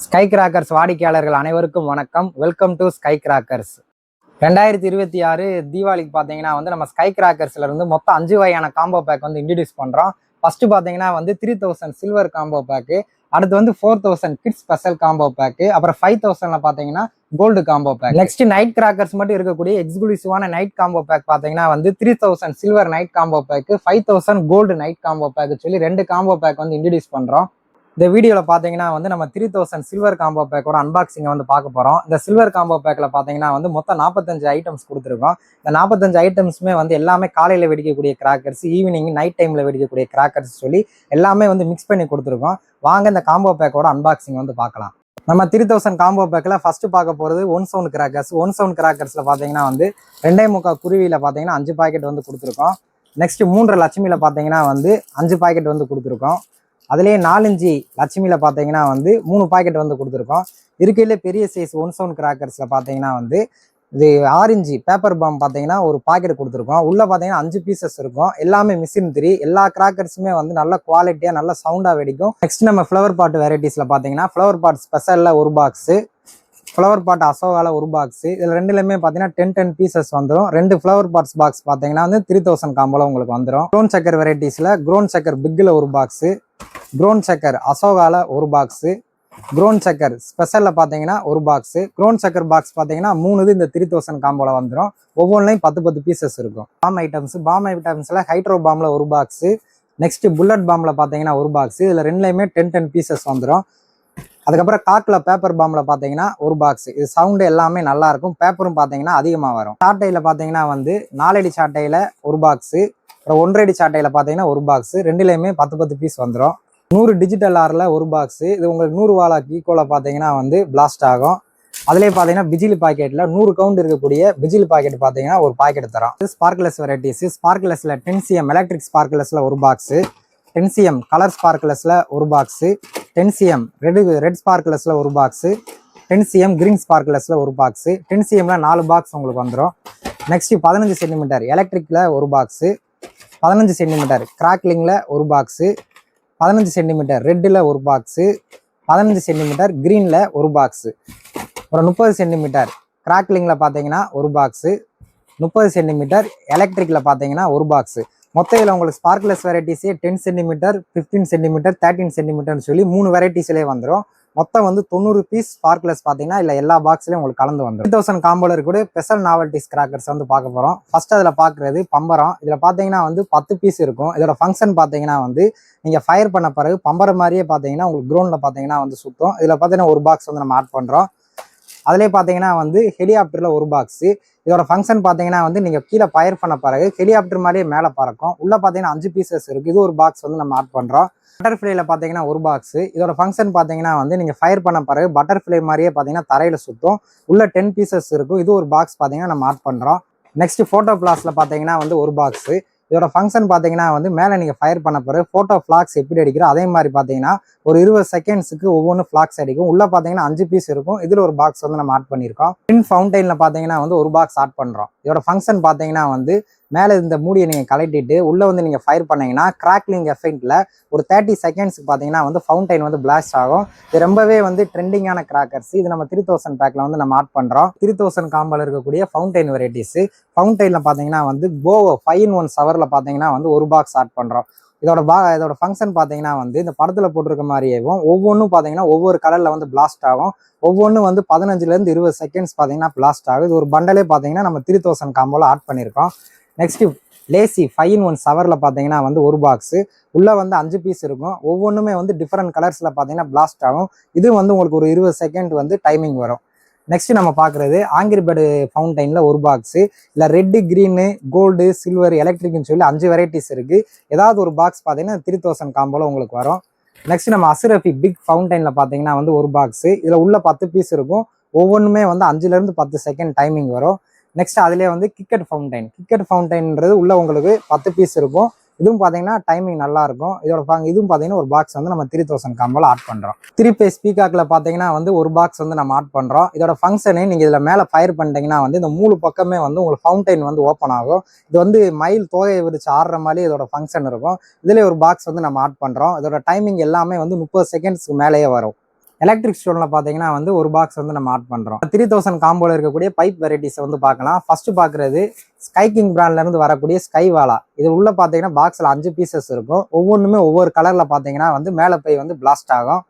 Sky crackers வாடிக்கையாளர்கள் அனைவருக்கும் வணக்கம். Welcome to sky crackers. 2026 தீபாவளிக்கு பார்த்தீங்கன்னா நம்ம ஸ்கை கிராக்கர்ஸ்ல இருந்து மொத்தம் 5 வகையான காம்போ பேக் இன்ட்ரடியூஸ் பண்றோம். ஃபர்ஸ்ட் பார்த்தீங்கன்னா 3000 சில்வர் காம்போ பேக்கு, அடுத்து 4000 கிட்ஸ் ஸ்பெஷல் காம்போ பேக்கு, அப்புறம் 5000ல பார்த்தீங்கன்னா gold combo pack. Next night crackers மட்டும் இருக்கக்கூடிய எக்ஸ்க்ளூசிவான நைட் காம்போ பேக் பார்த்தீங்கன்னா 3000 silver night combo pack, 5000 gold night combo pack சொல்லி 2 காம்போ பேக் இன்ட்ரடியூஸ் பண்றோம். இந்த வீடியோவில் பார்த்தீங்கன்னா நம்ம 3000 சில்வர் காம்போ பேக்கோட அன்பாக்சிங்கை பார்க்க போகிறோம். இந்த சில்வர் காம்போ பேக்கில் பார்த்தீங்கன்னா மொத்தம் 45 ஐட்டம்ஸ் கொடுத்துருக்கோம். இந்த 45 ஐட்டம்ஸுமே எல்லாமே காலையில் வெடிக்கக்கூடிய கிராக்கர்ஸ், ஈவினிங் நைட் டைமில் வெடிக்கக்கூடிய கிராக்கர்ஸ் சொல்லி எல்லாமே மிக்ஸ் பண்ணி கொடுத்துருக்கோம். வாங்க இந்த காம்போ பேக்கோட அன்பாக்சிங் பார்க்கலாம். நம்ம 3000 காம்போ பேக்கில் ஃபர்ஸ்ட் பார்க்க போகிறது 1 சவுண்ட் கிராக்கர்ஸ். 1 சவுண்ட் கிராக்கர்ஸில் பார்த்தீங்கன்னா 2.25 குருவியில் பார்த்தீங்கன்னா 5 பாக்கெட் கொடுத்துருக்கோம். நெக்ஸ்ட் 3 லட்சுமியில் பார்த்தீங்கன்னா 5 பாக்கெட் கொடுத்துருக்கோம். அதுலேயே 4 லட்சுமியில் பார்த்தீங்கன்னா 3 பாக்கெட் கொடுத்துருக்கோம். இருக்கையிலே பெரிய சைஸ் 1 சவுண்ட் கிராக்கர்ஸில் பார்த்தீங்கன்னா இது ஆரஞ்சு பேப்பர் பாம் பார்த்தீங்கன்னா ஒரு பாக்கெட் கொடுத்துருக்கோம். உள்ள பார்த்தீங்கன்னா 5 பீசஸ் இருக்கும். எல்லாமே மிஷின் 3. எல்லா கிராக்கர்ஸுமே நல்ல குவாலிட்டியாக நல்ல சவுண்டாக வெடிக்கும். நெக்ஸ்ட் நம்ம ஃப்ளவர் பாட் வெரைட்டிஸில் பார்த்தீங்கன்னா ஃப்ளவர் பாட் ஸ்பெஷலில் ஒரு பாக்ஸு, ஃப்ளவர் பாட் அசோகால ஒரு பாக்ஸ். இதில் ரெண்டுலையுமே பார்த்தீங்கன்னா 10 பீசஸ் வந்துடும். 2 ஃப்ளவர் பாட்ஸ் பாக்ஸ் பார்த்தீங்கன்னா 3000 காம்போல உங்களுக்கு வந்துடும். க்ரோன் சக்கர் வெரைட்டிஸில் க்ரோன் சக்கர் பிக்கில் ஒரு பாக்ஸு, க்ரோன் சக்கர் அசோகால ஒரு பாக்ஸு, க்ரோன் சக்கர் ஸ்பெஷலில் பார்த்தீங்கன்னா ஒரு பாக்ஸு. க்ரோன் சக்கர் பாக்ஸ் பார்த்தீங்கன்னா 3 இந்த 3000 காம்போல வந்துடும். ஒவ்வொன்றையும் 10 பீசஸ் இருக்கும். பாம் ஐட்டம்ஸில் ஹைட்ரோ பாம்பில் ஒரு பாக்ஸு, நெக்ஸ்ட் புல்லட் பாம்பில் பார்த்தீங்கன்னா ஒரு பாக்ஸு. இதில் ரெண்டுலையுமே 10 பீசஸ் வந்துடும். அதுக்கப்புறம் காக்கில் பேப்பர் பாம்பில் பார்த்தீங்கன்னா ஒரு பாக்ஸ். இது சவுண்டு எல்லாமே நல்லா இருக்கும். பேப்பரும் பார்த்தீங்கன்னா அதிகமாக வரும். சாட்டையில் பார்த்தீங்கன்னா 4 அடி சாட்டையில் ஒரு பாக்ஸு, அப்புறம் 1 அடி சாட்டையில் பார்த்தீங்கன்னா ஒரு பாக்ஸு. ரெண்டுலேயுமே 10 பீஸ் வந்துடும். 100 டிஜிட்டல் ஆரில் ஒரு பாக்ஸு. இது உங்களுக்கு 100 வாலாக்கு ஈக்குவலாக பார்த்தீங்கன்னா பிளாஸ்ட் ஆகும். அதுலேயே பார்த்தீங்கன்னா பிஜிலி பாக்கெட்டில் 100 கவுண்ட் இருக்கக்கூடிய பிஜிலி பாக்கெட் பார்த்தீங்கன்னா ஒரு பாக்கெட் தரோம். Sparkles varieties. ஸ்பார்க்லெஸில் 10cm எலக்ட்ரிக் ஸ்பார்க்லெஸில் ஒரு பாக்ஸு, 10cm கலர் ஸ்பார்க்லெஸில் ஒரு பாக்ஸு, 10cm ரெட் ஸ்பார்க்லெஸில் ஒரு பாக்ஸு, 10cm கிரீன் ஸ்பார்க்லெஸில் ஒரு பாக்ஸு. 10cmல 4 பாக்ஸ் உங்களுக்கு வந்துடும். நெக்ஸ்ட் 15 சென்டிமீட்டர் எலக்ட்ரிக்கில் ஒரு பாக்ஸு, 15 சென்டிமீட்டர் கிராக்லிங்கில் ஒரு பாக்ஸு, 15 சென்டிமீட்டர் ரெட்டில் ஒரு பாக்ஸு, 15 சென்டிமீட்டர் கிரீனில் ஒரு பாக்ஸு, அப்புறம் 30 சென்டிமீட்டர் கிராக்லிங்கில் பார்த்தீங்கன்னா ஒரு பாக்ஸு, 30 சென்டிமீட்டர் எலக்ட்ரிக்கில் பார்த்தீங்கன்னா ஒரு பாக்ஸு. மொத்தம் இதில் உங்களுக்கு ஸ்பார்க்லெஸ் வெரைட்டிஸே 10 சென்டிமீட்டர், 15 சென்டிமீட்டர், 13 சென்டிமீட்டர்னு சொல்லி 3 வெரைட்டிஸ்லேயே வந்துடும். மொத்தம் 90 பீஸ் ஸ்பார்க்லெஸ் பார்த்தீங்கன்னா இல்லை எல்லா பாக்ஸ்லேயும் உங்களுக்கு கலந்து வந்துடும். 3000 காம்போல இருக்கக்கூடிய ஸ்பெஷல் நாவல்டிஸ் கிராக்கர்ஸ் பார்க்க போகிறோம். ஃபர்ஸ்ட் அதில் பார்க்குறது பம்பரம். இதில் பார்த்தீங்கன்னா 10 பீஸ் இருக்கும். இதோட ஃபங்க்ஷன் பார்த்தீங்கன்னா நீங்கள் ஃபயர் பண்ண பிறகு பம்பரம் மாதிரியே பார்த்தீங்கன்னா உங்களுக்கு க்ரௌண்டில் பார்த்தீங்கன்னா சுற்றும். இதில் பார்த்தீங்கன்னா ஒரு பாக்ஸ் நம்ம ஆட் பண்ணுறோம். அதுலேயே பார்த்தீங்கன்னா ஹெலிகாப்டரில் ஒரு பாக்ஸு. இதோட ஃபங்க்ஷன் பார்த்தீங்கன்னா நீங்கள் கீழே ஃபயர் பண்ண பிறகு ஹெலிகாப்டர் மாதிரியே மேலே பறக்கும். உள்ளே பார்த்தீங்கன்னா 5 பீசஸ் இருக்குது. இது ஒரு பாக்ஸ் நம்ம ஆட் பண்ணுறோம். பட்டர்ஃப்ளைல பார்த்தீங்கன்னா ஒரு பாக்ஸு. இதோட ஃபங்க்ஷன் பார்த்தீங்கன்னா நீங்கள் ஃபயர் பண்ண பிறகு பட்டர்ஃப்ளை மாதிரியே பார்த்தீங்கன்னா தரையில் சுற்றும். உள்ள 10 பீசஸ் இருக்கும். இது ஒரு பாக்ஸ் பார்த்தீங்கன்னா நம்ம ஆட் பண்ணுறோம். நெக்ஸ்ட் ஃபோட்டோ பிளாஸில் பார்த்தீங்கன்னா ஒரு பாக்ஸு. இதோட ஃபங்க்ஷன் பார்த்தீங்கன்னா மேலே நீங்கள் ஃபயர் பண்ண பிறகு ஃபோட்டோ ஃப்ளாக்ஸ் எப்படி அடிக்கிறோம் அதே மாதிரி பார்த்தீங்கன்னா ஒரு 20 செகண்ட்ஸுக்கு ஒவ்வொன்று ஃப்ளாக்ஸ் அடிக்கும். உள்ளே பார்த்தீங்கன்னா 5 பீஸ் இருக்கும். இதில் ஒரு பாக்ஸ் நம்ம ஆட் பண்ணியிருக்கோம். டின் ஃபவுண்டைனில் பார்த்தீங்கன்னா ஒரு பாக்ஸ் ஆட் பண்ணுறோம். இதோட ஃபங்க்ஷன் பார்த்தீங்கன்னா மேலே இந்த மூடியை நீங்கள் கலட்டிட்டு உள்ளே நீங்கள் ஃபயர் பண்ணீங்கன்னா கிராக்லிங் எஃபெக்டில் ஒரு 30 செகண்ட்ஸுக்கு பார்த்தீங்கன்னா ஃபவுண்டைன் பிளாஸ்ட் ஆகும். இது ரொம்பவே ட்ரெண்டிங்கான கிராக்கர்ஸ். இது நம்ம 3000 பேக்கில் நம்ம ஆட் பண்ணுறோம். 3000 காம்போல இருக்கக்கூடிய ஃபவுண்டைன் வெரைட்டிஸு. ஃபவுண்டைனில் பார்த்தீங்கன்னா கோவோ 5-in-1 சவரில் பார்த்தீங்கன்னா ஒரு பாக்ஸ் ஆட் பண்ணுறோம். இதோட ஃபங்க்ஷன் பார்த்தீங்கன்னா இந்த படத்தில் போட்டிருக்க மாதிரியும் ஒவ்வொன்றும் பார்த்தீங்கன்னா ஒவ்வொரு கலரில் பிளாஸ்ட் ஆகும். ஒவ்வொன்றும் 15லேருந்து 20 செகண்ட்ஸ் பார்த்தீங்கன்னா பிளாஸ்ட் ஆகும். இது ஒரு பண்டலே பார்த்தீங்கன்னா நம்ம 3000 காம்போல ஆட் பண்ணியிருக்கோம். நெக்ஸ்ட் லேசி 5-in-1 சவரில் பார்த்தீங்கன்னா ஒரு பாக்ஸு. உள்ளே 5 பீஸ் இருக்கும். ஒவ்வொன்றுமே டிஃப்ரெண்ட் கலர்ஸில் பார்த்தீங்கன்னா பிளாஸ்ட் ஆகும். இது உங்களுக்கு ஒரு 20 செகண்ட் டைமிங் வரும். நெக்ஸ்ட் நம்ம பார்க்குறது ஆங்கிரி பேர்டு ஃபவுண்டைனில் ஒரு பாக்ஸு. இல்லை ரெட்டு, க்ரீனு, கோல்டு, சில்வர், எலக்ட்ரிக்னு சொல்லி 5 வெரைட்டிஸ் இருக்குது. ஏதாவது ஒரு பாக்ஸ் பார்த்தீங்கன்னா 3000 காம்போல உங்களுக்கு வரும். நெக்ஸ்ட் நம்ம அசுரஃபி பிக் ஃபவுண்டைனில் பார்த்தீங்கன்னா ஒரு பாக்ஸு. இதில் உள்ள 10 பீஸ் இருக்கும். ஒவ்வொன்றுமே 5லேருந்து 10 செகண்ட் டைமிங் வரும். நெக்ஸ்ட் அதுலேயே கிக்கெட் ஃபவுண்டைன்ன்றது உள்ள உங்களுக்கு 10 பீஸ் இருக்கும். இதுவும் பார்த்தீங்கன்னா டைமிங் நல்லா இருக்கும். இதுவும் பார்த்தீங்கன்னா ஒரு பாக்ஸ் நம்ம 3000 காம்போல ஆட் பண்ணுறோம். 3 பேஸ் பீகாக்கில் பார்த்தீங்கன்னா ஒரு பாக்ஸ் நம்ம ஆட் பண்ணுறோம். இதோட ஃபங்க்ஷனு நீங்கள் இதில் மேலே ஃபயர் பண்ணிட்டீங்கன்னா இந்த 3 பக்கமே உங்களுக்கு ஃபவுண்டைன் ஓப்பன் ஆகும். இது மயில் தோகையை விரிச்சு ஆடுற மாதிரி இதோட ஃபங்க்ஷன் இருக்கும். இதிலே ஒரு பாக்ஸ் நம்ம ஆட் பண்ணுறோம். இதோட டைமிங் எல்லாமே 30 செகண்ட்ஸ்க்கு மேலேயே வரும். எலக்ட்ரிக் ஸ்டோனில் பார்த்தீங்கன்னா வந்து ஒரு பாக்ஸ் வந்து நம்ம ஆட் பண்ணுறோம். 3000 காம்போவில் இருக்கக்கூடிய பைப் வெரைட்டிஸை வந்து பார்க்கலாம். ஃபர்ஸ்ட் பார்க்குறது ஸ்கை கிங் பிராண்ட்லேருந்து வரக்கூடிய ஸ்கை வாலா. இது உள்ள பார்த்தீங்கன்னா பாக்ஸில் 5 பீசஸ் இருக்கும். ஒவ்வொன்றுமே ஒவ்வொரு கலரில் பார்த்தீங்கன்னா வந்து மேலே போய் வந்து பிளாஸ்ட் ஆகும்.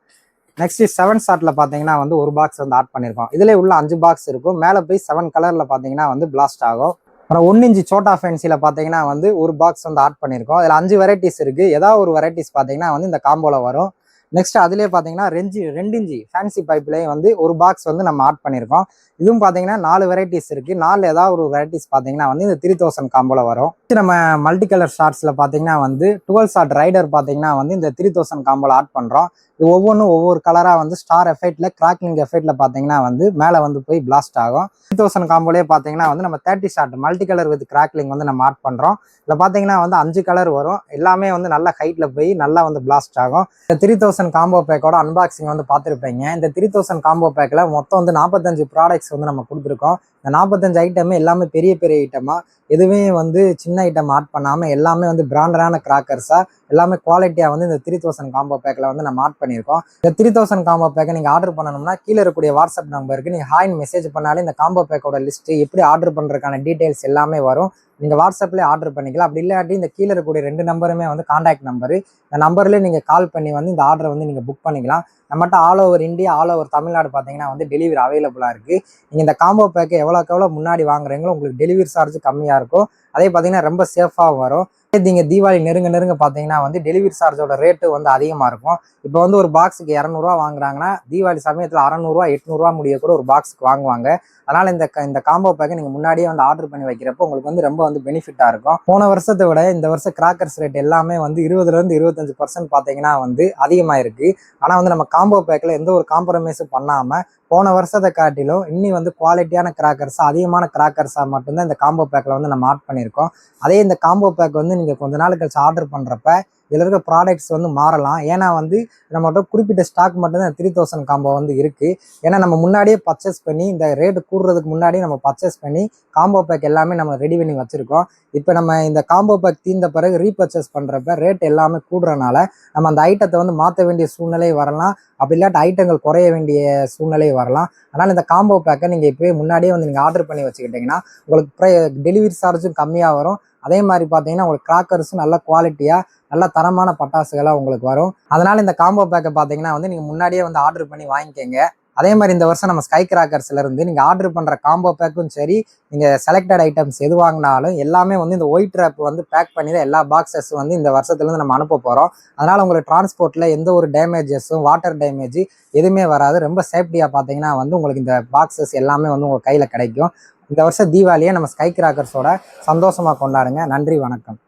நெக்ஸ்ட் 7 ஷார்ட்ல பார்த்தீங்கன்னா வந்து ஒரு பாக்ஸ் வந்து ஆட் பண்ணியிருக்கோம். இதிலே உள்ள 5 பாக்ஸ் இருக்கும். மேலே போய் 7 கலரில் பார்த்தீங்கன்னா வந்து பிளாஸ்ட் ஆகும். அப்புறம் 1 இன்ச் சோட்டா ஃபேன்சியில் பார்த்தீங்கன்னா வந்து ஒரு பாக்ஸ் வந்து ஆட் பண்ணியிருக்கோம். அதில் 5 வெரைட்டிஸ் இருக்குது. ஏதாவது ஒரு வெரைட்டிஸ் பார்த்தீங்கன்னா வந்து இந்த காம்போவில் வரும். நெக்ஸ்ட் அதுலேயே பார்த்தீங்கன்னா 2 இன்ச் ஃபேன்சி பைப்லேயும் வந்து ஒரு பாக்ஸ் வந்து நம்ம ஆட் பண்ணியிருக்கோம். இதுவும் பார்த்தீங்கன்னா 4 வெரைட்டிஸ் இருக்குது. 4 ஏதாவது ஒரு வெரைட்டிஸ் பார்த்தீங்கன்னா வந்து இந்த 3000 காம்போவில் வரும். நம்ம மல்டி கலர் ஷார்ட்ஸில் பார்த்தீங்கன்னா வந்து 12 ஷார்ட் ரைடர் பார்த்தீங்கன்னா வந்து இந்த 3000 காம்போவில் ஆட் பண்ணுறோம். இது ஒவ்வொன்றும் ஒவ்வொரு கலராக வந்து ஸ்டார் எஃபெக்ட்ல கிராக்லிங் எஃபெக்ட்ல பார்த்தீங்கன்னா வந்து மேலே வந்து போய் பிளாஸ்ட் ஆகும். 3000 காம்போலே பார்த்தீங்கன்னா வந்து நம்ம 30 short multi colour with crackling வந்து நம்ம ஆட் பண்ணுறோம். இதில் பார்த்தீங்கன்னா வந்து 5 கலர் வரும். எல்லாமே வந்து நல்ல ஹைட்ல போய் நல்லா வந்து பிளாஸ்ட் ஆகும். இந்த 3000 காம்போ பேக்கோட அன்பாக்சிங் வந்து பார்த்துருப்பீங்க. இந்த 3000 காம்போ பேக்கில் மொத்தம் வந்து 45 ப்ராடக்ட்ஸ் வந்து நம்ம கொடுத்துருக்கோம். இந்த 45 ஐட்டமே எல்லாமே பெரிய பெரிய ஐட்டமா, எதுவுமே வந்து சின்ன ஐட்டம் ஆட் பண்ணாமல் எல்லாமே வந்து பிராண்டடான கிராக்கர்ஸாக எல்லாமே குவாலிட்டியாக வந்து இந்த 3000 காம்போ பேக்கில் வந்து நம்ம ஆட் பண்ணியிருக்கோம். இந்த 3000 காம்போ பேக்கை நீங்கள் ஆர்டர் பண்ணணும்னா கீழே இருக்கக்கூடிய வாட்ஸ்அப் நம்பருக்கு நீங்கள் ஹாய்னு மெசேஜ் பண்ணாலே இந்த காம்போ பேக்கோட லிஸ்ட்டு எப்படி ஆர்டர் பண்ணுறதுக்கான டீட்டெயில்ஸ் எல்லாமே வரும். நீங்கள் வாட்ஸ்அப்லேயே ஆர்டர் பண்ணிக்கலாம். அப்படி இல்லாட்டி இந்த கீழே இருக்கக்கூடிய 2 நம்பருமே வந்து கான்டாக்ட் நம்பரு. இந்த நம்பர்லேயே நீங்கள் கால் பண்ணி வந்து இந்த ஆர்டரை வந்து நீங்கள் புக் பண்ணிக்கலாம். நம்மகிட்ட all over India, all over Tamil Nadu பார்த்தீங்கன்னா வந்து டெலிவரி அவைலபிளாக இருக்குது. நீங்கள் இந்த காம்போ பேக்கை எவ்வளோக்கு முன்னாடி வாங்குறீங்களோ உங்களுக்கு டெலிவரி சார்ஜ் கம்மியாக இருக்கும். அதே பார்த்தீங்கன்னா ரொம்ப சேஃபாகவும் வரும். நீங்கள் தீபாவளி நெருங்க பார்த்தீங்கன்னா வந்து டெலிவரி சார்ஜோட ரேட்டு வந்து அதிகமாக இருக்கும். இப்போ வந்து ஒரு பாக்ஸுக்கு 200 வாங்குறாங்கன்னா தீபாவளி சமயத்தில் 600 800 முடிய கூட ஒரு பாக்ஸுக்கு வாங்குவாங்க. அதனால் இந்த காம்போ பேக்கை நீங்கள் முன்னாடியே வந்து ஆர்டர் பண்ணி வைக்கிறப்போ உங்களுக்கு வந்து ரொம்ப வந்து பெனிஃபிட்டாக இருக்கும். போன வருஷத்தை விட இந்த வருஷம் கிராக்கர்ஸ் ரேட் எல்லாமே வந்து 20% 25% பார்த்தீங்கன்னா வந்து அதிகமாக இருக்குது. ஆனால் வந்து நம்ம காம்போ பேக்கில் எந்த ஒரு காம்ப்ரமைஸும் பண்ணாமல் போன வருஷத்தை காட்டிலும் இன்னி வந்து குவாலிட்டியான கிராக்கர்ஸாக அதிகமான கிராக்கர்ஸாக மட்டும்தான் இந்த காம்போ பேக்கில் வந்து நம்ம ஆட் பண்ணியிருக்கோம். அதே இந்த காம்போ பேக் வந்து நீங்கள் கொஞ்ச நாள் கழிச்சு ஆர்டர் பண்ணுறப்ப இதில் இருக்க ப்ராடக்ட்ஸ் வந்து மாறலாம். ஏன்னா வந்து நம்மகிட்ட குறிப்பிட்ட ஸ்டாக் மட்டும்தான் 3000 காம்போ வந்து இருக்குது. ஏன்னா நம்ம முன்னாடியே பர்ச்சேஸ் பண்ணி இந்த ரேட்டு கூடுறதுக்கு முன்னாடியே நம்ம பர்ச்சேஸ் பண்ணி காம்போ பேக் எல்லாமே நம்ம ரெடி பண்ணி வச்சுருக்கோம். இப்போ நம்ம இந்த காம்போ பேக் தீர்ந்த பிறகு ரீபர்ச்சேஸ் பண்ணுறப்ப ரேட் எல்லாமே கூடுறனால நம்ம அந்த ஐட்டத்தை வந்து மாற்ற வேண்டிய சூழ்நிலை வரலாம். அப்படி இல்லாட்டி ஐட்டங்கள் குறைய வேண்டிய சூழ்நிலை வரலாம். அதனால் இந்த காம்போ பேக்கை நீங்கள் இப்போயே முன்னாடியே வந்து நீங்கள் ஆர்டர் பண்ணி வச்சுக்கிட்டிங்கன்னா உங்களுக்கு டெலிவரி சார்ஜும் கம்மியாக வரும். அதே மாதிரி பார்த்தீங்கன்னா உங்களுக்கு கிராக்கர்ஸும் நல்ல குவாலிட்டியாக நல்ல தரமான பட்டாசுகளாக உங்களுக்கு வரும். அதனால் இந்த காம்போ பேக்கை பார்த்தீங்கன்னா வந்து நீங்கள் முன்னாடியே வந்து ஆர்டர் பண்ணி வாங்கிக்கோங்க. அதே மாதிரி இந்த வருஷம் நம்ம ஸ்கை கிராக்கர்ஸ்லேருந்து நீங்கள் ஆர்டர் பண்ணுற காம்போ பேக்கும் சரி, நீங்கள் செலக்டட் ஐட்டம்ஸ் எது வாங்கினாலும் எல்லாமே வந்து இந்த ஒயிட் ரேப் வந்து பேக் பண்ணி தான் எல்லா பாக்ஸஸ் வந்து இந்த வருஷத்துலேருந்து நம்ம அனுப்ப போகிறோம். அதனால் உங்களுக்கு டிரான்ஸ்போர்ட்டில் எந்த ஒரு டேமேஜஸும் வாட்டர் டேமேஜ் எதுவுமே வராது. ரொம்ப சேஃப்டியாக பார்த்தீங்கன்னா வந்து உங்களுக்கு இந்த பாக்ஸஸ் எல்லாமே வந்து உங்கள் கையில் கிடைக்கும். இந்த வருஷம் தீபாவளியை நம்ம ஸ்கை கிராக்கர்ஸோட சந்தோஷமாக கொண்டாடுங்க. நன்றி, வணக்கம்.